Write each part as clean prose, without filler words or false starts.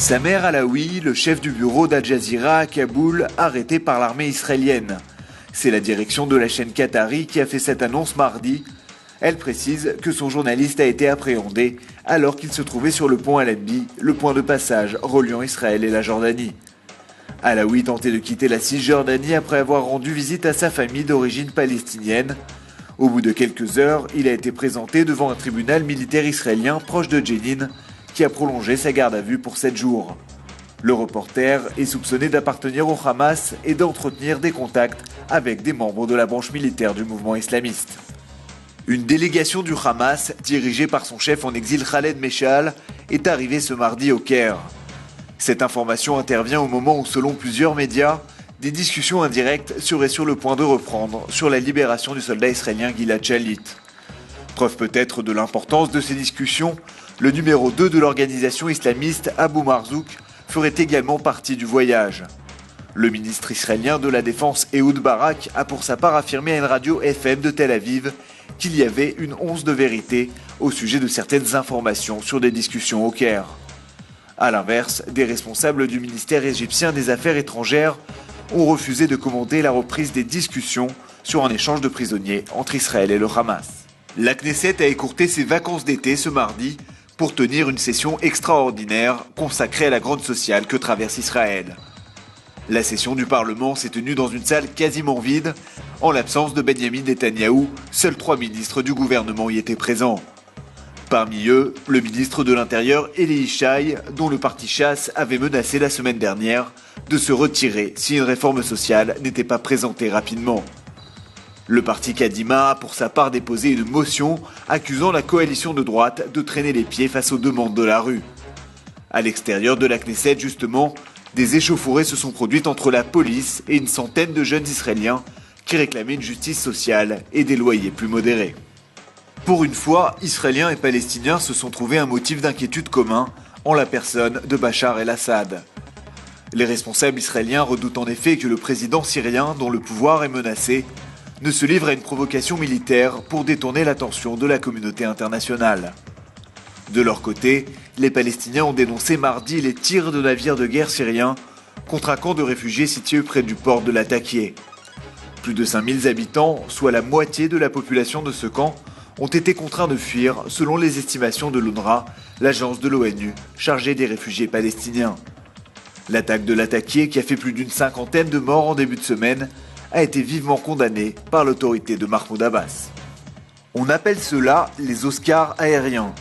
Samer Alaoui, le chef du bureau d'Al Jazeera à Kaboul, arrêté par l'armée israélienne. C'est la direction de la chaîne qatari qui a fait cette annonce mardi. Elle précise que son journaliste a été appréhendé alors qu'il se trouvait sur le pont Allenby, le point de passage reliant Israël et la Jordanie. Alaoui tentait de quitter la Cisjordanie après avoir rendu visite à sa famille d'origine palestinienne. Au bout de quelques heures, il a été présenté devant un tribunal militaire israélien proche de Jenin, qui a prolongé sa garde à vue pour 7 jours. Le reporter est soupçonné d'appartenir au Hamas et d'entretenir des contacts avec des membres de la branche militaire du mouvement islamiste. Une délégation du Hamas, dirigée par son chef en exil Khaled Meshal, est arrivée ce mardi au Caire. Cette information intervient au moment où, selon plusieurs médias, des discussions indirectes seraient sur le point de reprendre sur la libération du soldat israélien Gilad Shalit. Preuve peut-être de l'importance de ces discussions, le numéro 2 de l'organisation islamiste Abu Marzouk ferait également partie du voyage. Le ministre israélien de la Défense Ehud Barak a pour sa part affirmé à une radio FM de Tel Aviv qu'il y avait une once de vérité au sujet de certaines informations sur des discussions au Caire. A l'inverse, des responsables du ministère égyptien des Affaires étrangères ont refusé de commenter la reprise des discussions sur un échange de prisonniers entre Israël et le Hamas. La Knesset a écourté ses vacances d'été ce mardi pour tenir une session extraordinaire consacrée à la grogne sociale que traverse Israël. La session du Parlement s'est tenue dans une salle quasiment vide. En l'absence de Benyamin Netanyahou, seuls 3 ministres du gouvernement y étaient présents. Parmi eux, le ministre de l'Intérieur Eli Yishai, dont le parti Chasse avait menacé la semaine dernière de se retirer si une réforme sociale n'était pas présentée rapidement. Le parti Kadima a pour sa part déposé une motion accusant la coalition de droite de traîner les pieds face aux demandes de la rue. À l'extérieur de la Knesset, justement, des échauffourées se sont produites entre la police et une centaine de jeunes Israéliens qui réclamaient une justice sociale et des loyers plus modérés. Pour une fois, Israéliens et Palestiniens se sont trouvés un motif d'inquiétude commun en la personne de Bachar el-Assad. Les responsables israéliens redoutent en effet que le président syrien, dont le pouvoir est menacé, ne se livre à une provocation militaire pour détourner l'attention de la communauté internationale. De leur côté, les Palestiniens ont dénoncé mardi les tirs de navires de guerre syriens contre un camp de réfugiés situé près du port de Latakia. Plus de 5000 habitants, soit la moitié de la population de ce camp, ont été contraints de fuir selon les estimations de l'UNRWA, l'agence de l'ONU chargée des réfugiés palestiniens. L'attaque de Latakia, qui a fait plus d'une 50aine de morts en début de semaine, a été vivement condamnée par l'autorité de Mahmoud Abbas. On appelle cela les Oscars aériens.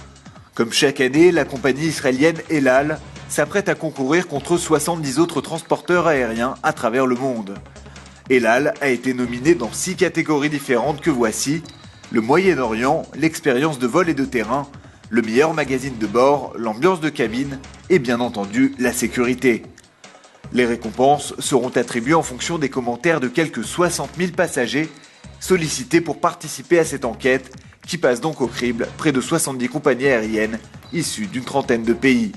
Comme chaque année, la compagnie israélienne El Al s'apprête à concourir contre 70 autres transporteurs aériens à travers le monde. El Al a été nominé dans 6 catégories différentes que voici: le Moyen-Orient, l'expérience de vol et de terrain, le meilleur magazine de bord, l'ambiance de cabine et bien entendu la sécurité. Les récompenses seront attribuées en fonction des commentaires de quelques 60 000 passagers sollicités pour participer à cette enquête qui passe donc au crible près de 70 compagnies aériennes issues d'une trentaine de pays.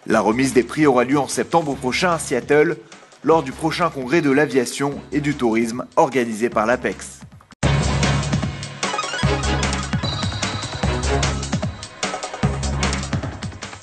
La remise des prix aura lieu en septembre prochain à Seattle lors du prochain congrès de l'aviation et du tourisme organisé par l'APEX.